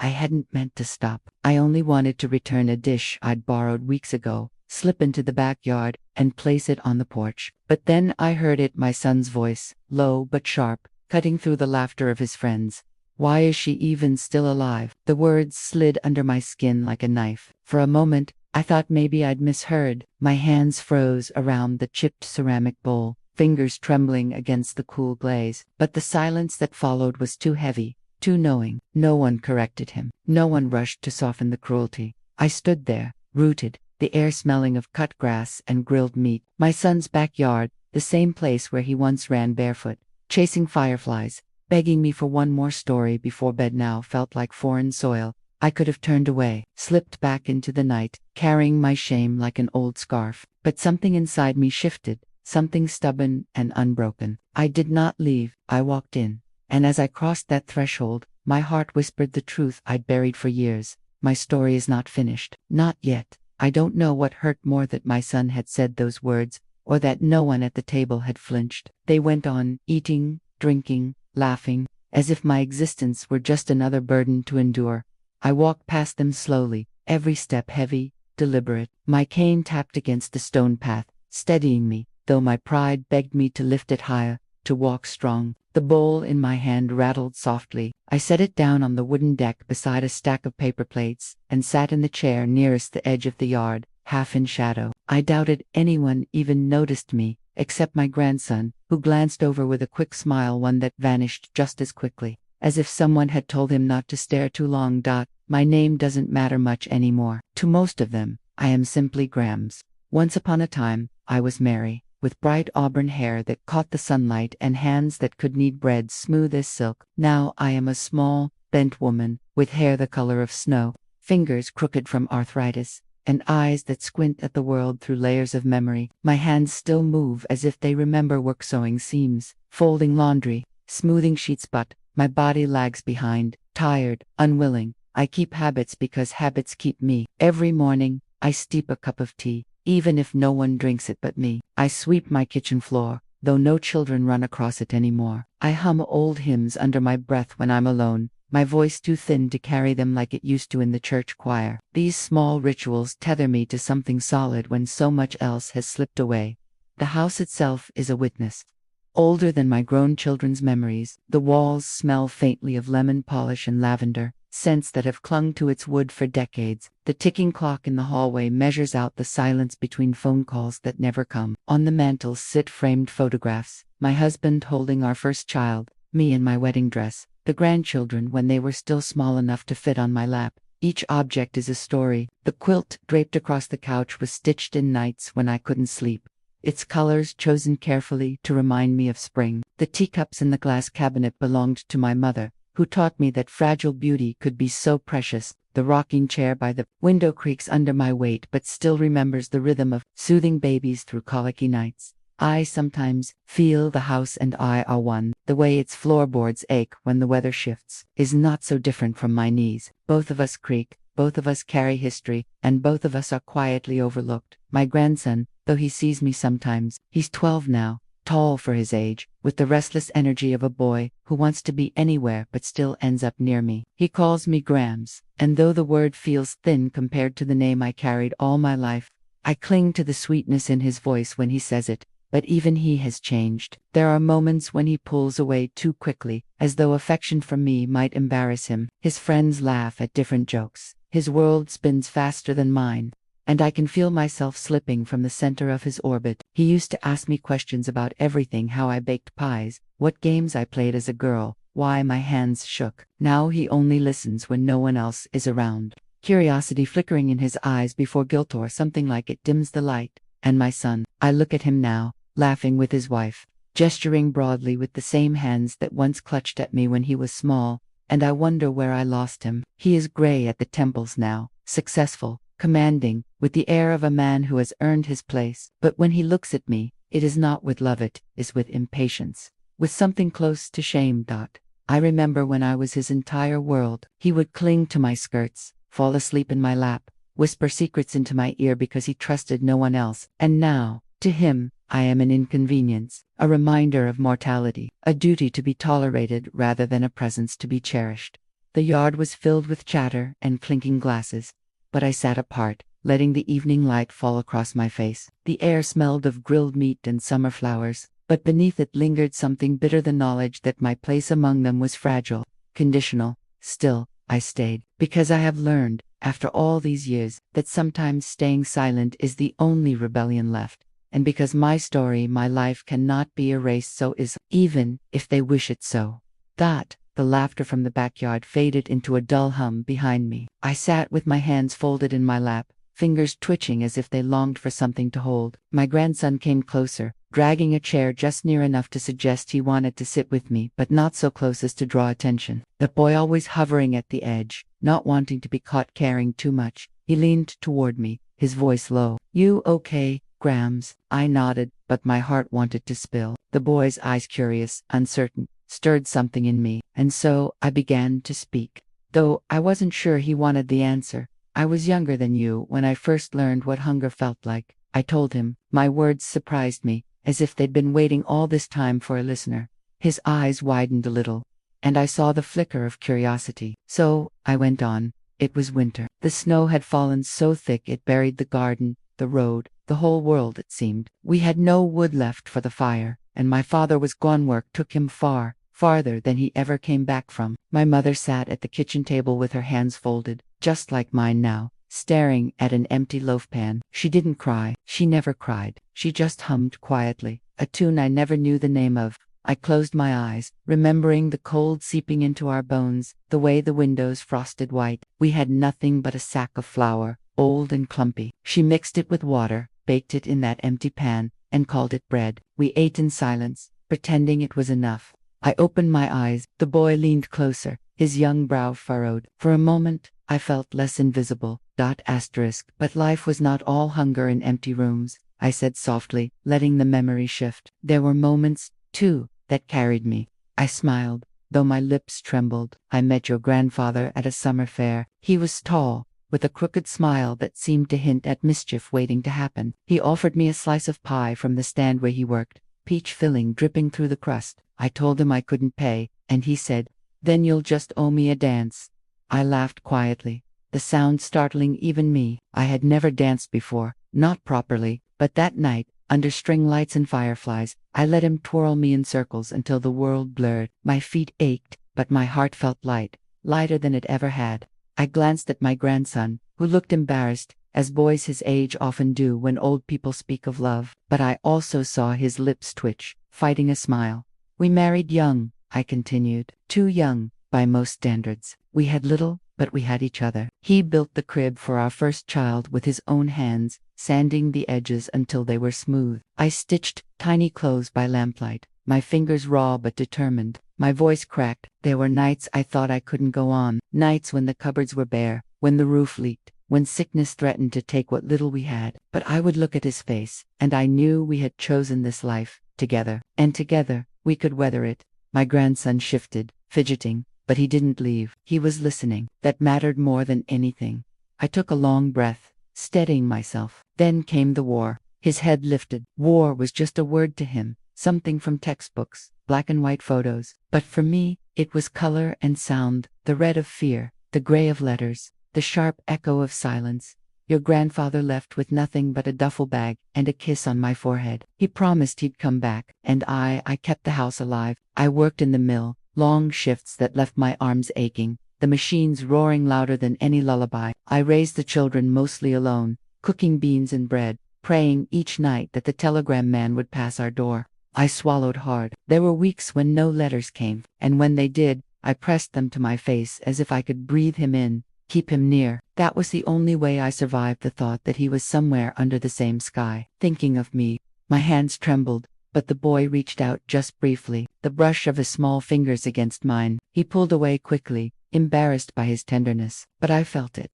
I hadn't meant to stop. I only wanted to return a dish I'd borrowed weeks ago, slip into the backyard, and place it on the porch. But then I heard it, my son's voice, low but sharp, cutting through the laughter of his friends. Why is she even still alive? The words slid under my skin like a knife. For a moment, I thought maybe I'd misheard. My hands froze around the chipped ceramic bowl, fingers trembling against the cool glaze. But the silence that followed was too heavy, too knowing. No one corrected him. No one rushed to soften the cruelty. I stood there, rooted, the air smelling of cut grass and grilled meat. My son's backyard, the same place where he once ran barefoot, chasing fireflies, begging me for one more story before bed, now felt like foreign soil. I could have turned away, slipped back into the night, carrying my shame like an old scarf. But something inside me shifted, something stubborn and unbroken. I did not leave, I walked in. And as I crossed that threshold, my heart whispered the truth I'd buried for years. My story is not finished. Not yet. I don't know what hurt more, that my son had said those words, or that no one at the table had flinched. They went on, eating, drinking, laughing, as if my existence were just another burden to endure. I walked past them slowly, every step heavy, deliberate. My cane tapped against the stone path, steadying me, though my pride begged me to lift it higher, to walk strong. The bowl in my hand rattled softly. I set it down on the wooden deck beside a stack of paper plates, and sat in the chair nearest the edge of the yard, half in shadow. I doubted anyone even noticed me, except my grandson, who glanced over with a quick smile, one that vanished just as quickly, as if someone had told him not to stare too long. My name doesn't matter much anymore. To most of them, I am simply Grams. Once upon a time, I was Mary, with bright auburn hair that caught the sunlight and hands that could knead bread smooth as silk. Now I am a small, bent woman, with hair the color of snow, fingers crooked from arthritis, and eyes that squint at the world through layers of memory. My hands still move as if they remember work, sewing seams, folding laundry, smoothing sheets, but my body lags behind, tired, unwilling. I keep habits because habits keep me. Every morning, I steep a cup of tea, even if no one drinks it but me. I sweep my kitchen floor, though no children run across it anymore. I hum old hymns under my breath when I'm alone, my voice too thin to carry them like it used to in the church choir. These small rituals tether me to something solid when so much else has slipped away. The house itself is a witness. Older than my grown children's memories, the walls smell faintly of lemon polish and lavender, scents that have clung to its wood for decades. The ticking clock in the hallway measures out the silence between phone calls that never come. On the mantel sit framed photographs, my husband holding our first child, me in my wedding dress, the grandchildren when they were still small enough to fit on my lap. Each object is a story. The quilt draped across the couch was stitched in nights when I couldn't sleep, its colors chosen carefully to remind me of spring. The teacups in the glass cabinet belonged to my mother, who taught me that fragile beauty could be so precious. The rocking chair by the window creaks under my weight but still remembers the rhythm of soothing babies through colicky nights. I sometimes feel the house and I are one. The way its floorboards ache when the weather shifts is not so different from my knees. Both of us creak, both of us carry history, and both of us are quietly overlooked. My grandson, though he sees me sometimes, he's 12 now, tall for his age, with the restless energy of a boy who wants to be anywhere but still ends up near me. He calls me Grams, and though the word feels thin compared to the name I carried all my life, I cling to the sweetness in his voice when he says it. But even he has changed. There are moments when he pulls away too quickly, as though affection from me might embarrass him. His friends laugh at different jokes. His world spins faster than mine, and I can feel myself slipping from the center of his orbit. He used to ask me questions about everything: how I baked pies, what games I played as a girl, why my hands shook. Now he only listens when no one else is around, curiosity flickering in his eyes before guilt, or something like it dims the light. And my son, I look at him now, laughing with his wife, gesturing broadly with the same hands that once clutched at me when he was small, and I wonder where I lost him. He is gray at the temples now, successful, commanding, with the air of a man who has earned his place. But when he looks at me, it is not with love, it is with impatience, with something close to shame. I remember when I was his entire world. He would cling to my skirts, fall asleep in my lap, whisper secrets into my ear because he trusted no one else. And now, to him, I am an inconvenience, a reminder of mortality, a duty to be tolerated rather than a presence to be cherished. The yard was filled with chatter and clinking glasses, but I sat apart, letting the evening light fall across my face. The air smelled of grilled meat and summer flowers, but beneath it lingered something bitter, the knowledge that my place among them was fragile, conditional. Still, I stayed, because I have learned, after all these years, that sometimes staying silent is the only rebellion left, and because my story, my life cannot be erased, so is, even if they wish it so. The laughter from the backyard faded into a dull hum behind me. I sat with my hands folded in my lap, fingers twitching as if they longed for something to hold. My grandson came closer, dragging a chair just near enough to suggest he wanted to sit with me, but not so close as to draw attention. The boy always hovering at the edge, not wanting to be caught caring too much. He leaned toward me, his voice low. "You okay, Grams?" I nodded, but my heart wanted to spill. The boy's eyes, curious, uncertain, stirred something in me, and so I began to speak. Though I wasn't sure he wanted the answer. "I was younger than you when I first learned what hunger felt like," I told him. My words surprised me, as if they'd been waiting all this time for a listener. His eyes widened a little, and I saw the flicker of curiosity. "So," I went on, "it was winter. The snow had fallen so thick it buried the garden, the road, the whole world, it seemed. We had no wood left for the fire, and my father was gone. Work took him far, farther than he ever came back from." My mother sat at the kitchen table with her hands folded, just like mine now, staring at an empty loaf pan. She didn't cry. She never cried. She just hummed quietly, a tune I never knew the name of. I closed my eyes, remembering the cold seeping into our bones, the way the windows frosted white. We had nothing but a sack of flour, old and clumpy. She mixed it with water, baked it in that empty pan, and called it bread. We ate in silence, pretending it was enough. I opened my eyes. The boy leaned closer, his young brow furrowed. For a moment, I felt less invisible. But life was not all hunger in empty rooms, I said softly, letting the memory shift. There were moments, too, that carried me. I smiled, though my lips trembled. "I met your grandfather at a summer fair. He was tall, with a crooked smile that seemed to hint at mischief waiting to happen. He offered me a slice of pie from the stand where he worked, peach filling dripping through the crust. I told him I couldn't pay, and he said, 'Then you'll just owe me a dance.'" I laughed quietly, the sound startling even me. I had never danced before, not properly, but that night, under string lights and fireflies, I let him twirl me in circles until the world blurred. My feet ached, but my heart felt light, lighter than it ever had. I glanced at my grandson, who looked embarrassed, as boys his age often do when old people speak of love, but I also saw his lips twitch, fighting a smile. "We married young," I continued, "too young, by most standards. We had little, but we had each other. He built the crib for our first child with his own hands, sanding the edges until they were smooth. I stitched tiny clothes by lamplight, my fingers raw but determined. My voice cracked. There were nights I thought I couldn't go on, nights when the cupboards were bare, when the roof leaked, when sickness threatened to take what little we had. But I would look at his face, and I knew we had chosen this life, together, and together we could weather it. My grandson shifted, fidgeting, but he didn't leave. He was listening. That mattered more than anything. I took a long breath, steadying myself. Then came the war. His head lifted. War was just a word to him, something from textbooks, black and white photos. But for me, it was color and sound, the red of fear, the gray of letters, the sharp echo of silence. Your grandfather left with nothing but a duffel bag and a kiss on my forehead. He promised he'd come back, and I kept the house alive. I worked in the mill, long shifts that left my arms aching, the machines roaring louder than any lullaby. I raised the children mostly alone, cooking beans and bread, praying each night that the telegram man would pass our door. I swallowed hard. There were weeks when no letters came, and when they did, I pressed them to my face as if I could breathe him in, keep him near. That was the only way I survived the thought that he was somewhere under the same sky, thinking of me. My hands trembled, but the boy reached out just briefly, the brush of his small fingers against mine. He pulled away quickly, embarrassed by his tenderness, but I felt it.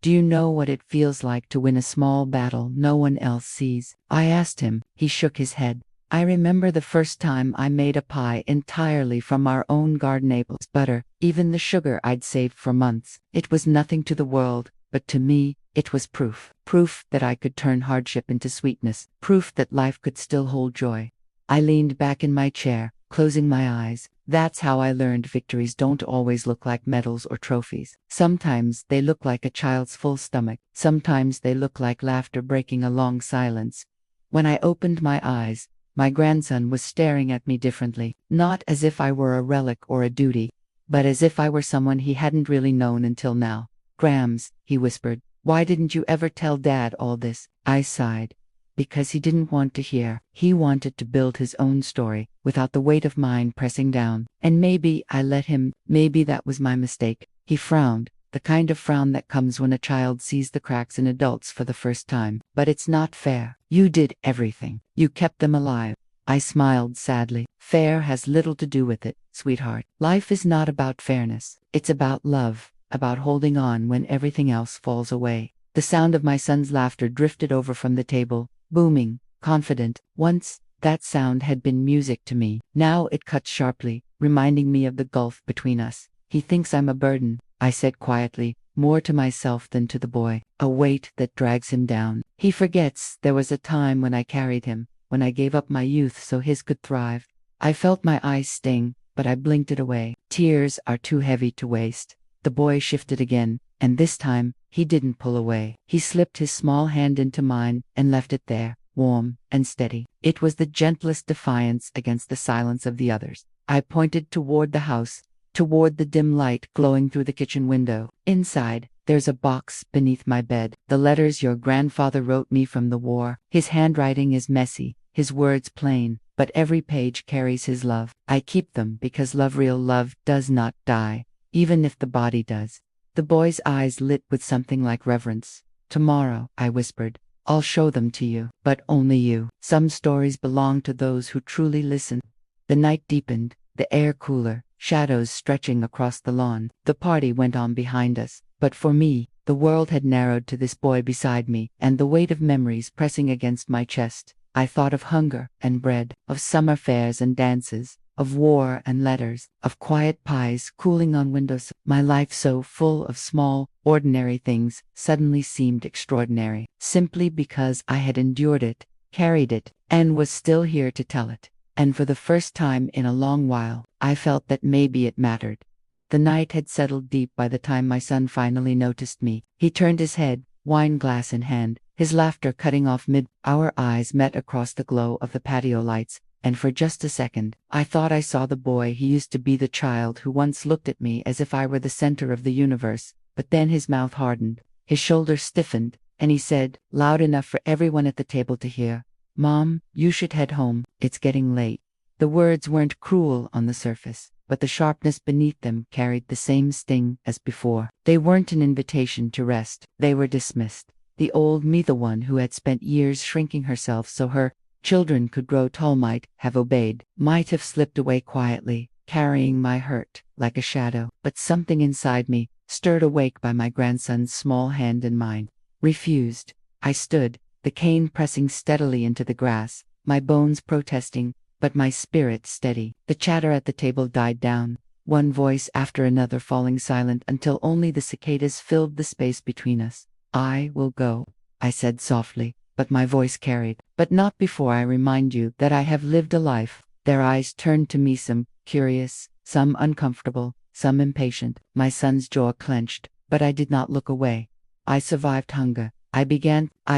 "Do you know what it feels like to win a small battle no one else sees?" I asked him. He shook his head. "I remember the first time I made a pie entirely from our own garden apples, butter, even the sugar I'd saved for months. It was nothing to the world, but to me, it was proof. Proof that I could turn hardship into sweetness. Proof that life could still hold joy." I leaned back in my chair, closing my eyes, That's how I learned victories don't always look like medals or trophies. Sometimes they look like a child's full stomach. Sometimes they look like laughter breaking a long silence. When I opened my eyes, my grandson was staring at me differently, not as if I were a relic or a duty, but as if I were someone he hadn't really known until now. "Grams," he whispered, "why didn't you ever tell Dad all this?" I sighed. Because he didn't want to hear. He wanted to build his own story, without the weight of mine pressing down. And maybe I let him. Maybe that was my mistake. He frowned, the kind of frown that comes when a child sees the cracks in adults for the first time. "But it's not fair. You did everything. You kept them alive." I smiled sadly. "Fair has little to do with it, sweetheart. Life is not about fairness. It's about love, about holding on when everything else falls away." The sound of my son's laughter drifted over from the table, booming, confident. Once, that sound had been music to me. Now it cut sharply, reminding me of the gulf between us. "He thinks I'm a burden," I said quietly, more to myself than to the boy. "A weight that drags him down. He forgets there was a time when I carried him, when I gave up my youth so his could thrive." I felt my eyes sting, but I blinked it away. Tears are too heavy to waste. The boy shifted again, and this time, he didn't pull away. He slipped his small hand into mine and left it there, warm and steady. It was the gentlest defiance against the silence of the others. I pointed toward the house, toward the dim light glowing through the kitchen window. "Inside, there's a box beneath my bed. The letters your grandfather wrote me from the war. His handwriting is messy, his words plain, but every page carries his love. I keep them because real love does not die, even if the body does." The boy's eyes lit with something like reverence. "Tomorrow," I whispered, "I'll show them to you, but only you. Some stories belong to those who truly listen." The night deepened, the air cooler, shadows stretching across the lawn. The party went on behind us, but for me, the world had narrowed to this boy beside me, and the weight of memories pressing against my chest. I thought of hunger and bread, of summer fairs and dances, of war and letters, of quiet pies cooling on windows. My life, so full of small, ordinary things, suddenly seemed extraordinary, simply because I had endured it, carried it, and was still here to tell it. And for the first time in a long while, I felt that maybe it mattered. The night had settled deep by the time my son finally noticed me. He turned his head, wine glass in hand, his laughter cutting off mid. Our eyes met across the glow of the patio lights, and for just a second, I thought I saw the boy he used to be, the child who once looked at me as if I were the center of the universe. But then his mouth hardened, his shoulders stiffened, and he said, loud enough for everyone at the table to hear, "Mom, you should head home. It's getting late." The words weren't cruel on the surface, but the sharpness beneath them carried the same sting as before. They weren't an invitation to rest. They were dismissed. The old me, the one who had spent years shrinking herself so her children could grow tall, might have obeyed, might have slipped away quietly, carrying my hurt like a shadow. But something inside me, stirred awake by my grandson's small hand in mine, refused. I stood, the cane pressing steadily into the grass, my bones protesting, but my spirit steady. The chatter at the table died down, one voice after another falling silent until only the cicadas filled the space between us. "I will go," I said softly, but my voice carried. "But not before I remind you that I have lived a life." Their eyes turned to me, some curious, some uncomfortable, some impatient. My son's jaw clenched, but I did not look away. "I survived hunger. I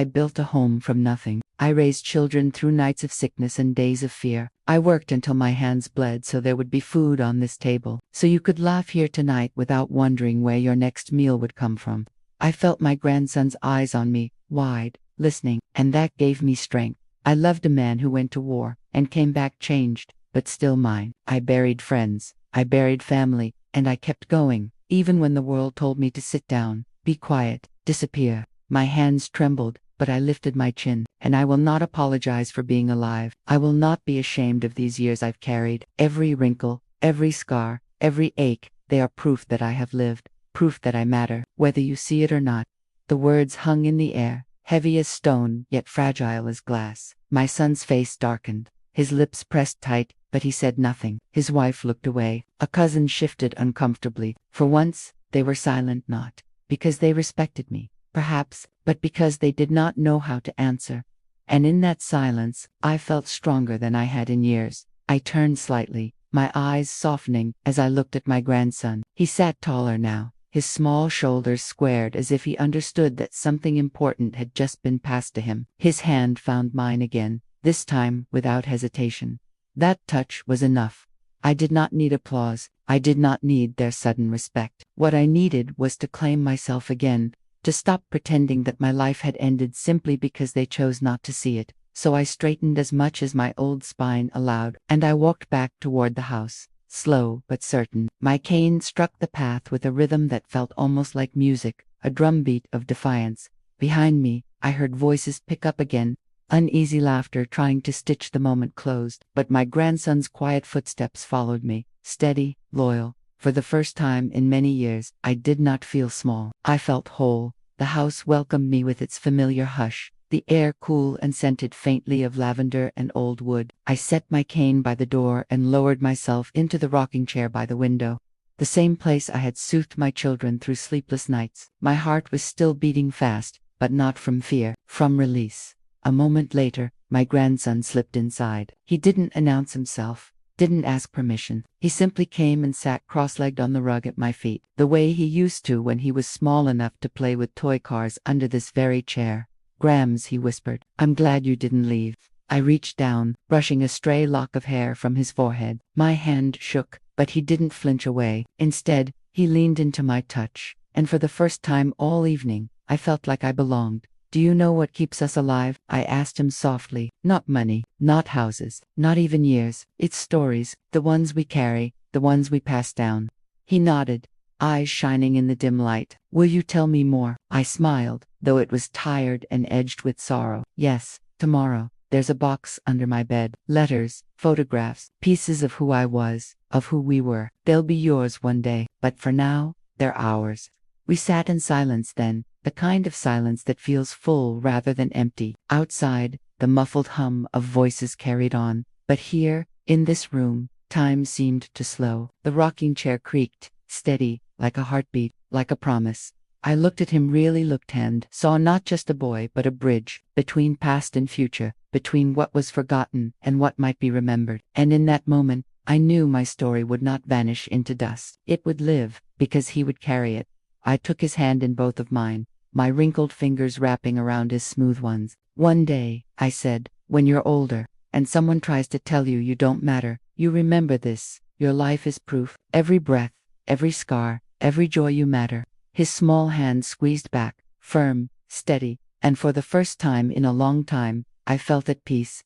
built a home from nothing. I raised children through nights of sickness and days of fear. I worked until my hands bled so there would be food on this table, so you could laugh here tonight without wondering where your next meal would come from." I felt my grandson's eyes on me, wide, listening, and that gave me strength. I loved a man who went to war and came back changed, but still mine. I buried friends, I buried family, and I kept going, even when the world told me to sit down, be quiet, disappear. My hands trembled, but I lifted my chin, and I will not apologize for being alive. I will not be ashamed of these years I've carried. Every wrinkle, every scar, every ache, they are proof that I have lived, proof that I matter, whether you see it or not. The words hung in the air, heavy as stone, yet fragile as glass. My son's face darkened, his lips pressed tight, but he said nothing. His wife looked away. A cousin shifted uncomfortably. For once, they were silent, not because they respected me, perhaps, but because they did not know how to answer. And in that silence, I felt stronger than I had in years. I turned slightly, my eyes softening as I looked at my grandson. He sat taller now, his small shoulders squared as if he understood that something important had just been passed to him. His hand found mine again, this time without hesitation. That touch was enough. I did not need applause. I did not need their sudden respect. What I needed was to claim myself again, to stop pretending that my life had ended simply because they chose not to see it. So I straightened as much as my old spine allowed, and I walked back toward the house, slow but certain. My cane struck the path with a rhythm that felt almost like music, a drumbeat of defiance. Behind me, I heard voices pick up again, uneasy laughter trying to stitch the moment closed, but my grandson's quiet footsteps followed me, steady, loyal. For the first time in many years, I did not feel small. I felt whole. The house welcomed me with its familiar hush, the air cool and scented faintly of lavender and old wood. I set my cane by the door and lowered myself into the rocking chair by the window. The same place I had soothed my children through sleepless nights. My heart was still beating fast, but not from fear, from release. A moment later, my grandson slipped inside. He didn't announce himself, didn't ask permission. He simply came and sat cross-legged on the rug at my feet, the way he used to when he was small enough to play with toy cars under this very chair. "Grams," he whispered, "I'm glad you didn't leave." I reached down, brushing a stray lock of hair from his forehead. My hand shook, but he didn't flinch away. Instead, he leaned into my touch, and for the first time all evening, I felt like I belonged. "Do you know what keeps us alive?" I asked him softly. "Not money, not houses, not even years. It's stories, the ones we carry, the ones we pass down." He nodded, eyes shining in the dim light. "Will you tell me more?" I smiled, though it was tired and edged with sorrow. "Yes, tomorrow. There's a box under my bed. Letters, photographs, pieces of who I was, of who we were. They'll be yours one day, but for now, they're ours." We sat in silence then, the kind of silence that feels full rather than empty. Outside, the muffled hum of voices carried on, but here, in this room, time seemed to slow. The rocking chair creaked, steady, like a heartbeat, like a promise. I looked at him, really looked, and saw not just a boy but a bridge, between past and future, between what was forgotten and what might be remembered. And in that moment, I knew my story would not vanish into dust. It would live, because he would carry it. I took his hand in both of mine, my wrinkled fingers wrapping around his smooth ones. "One day," I said, "when you're older, and someone tries to tell you you don't matter, you remember this. Your life is proof. Every breath, every scar, every joy you matter." His small hand squeezed back, firm, steady, and for the first time in a long time, I felt at peace.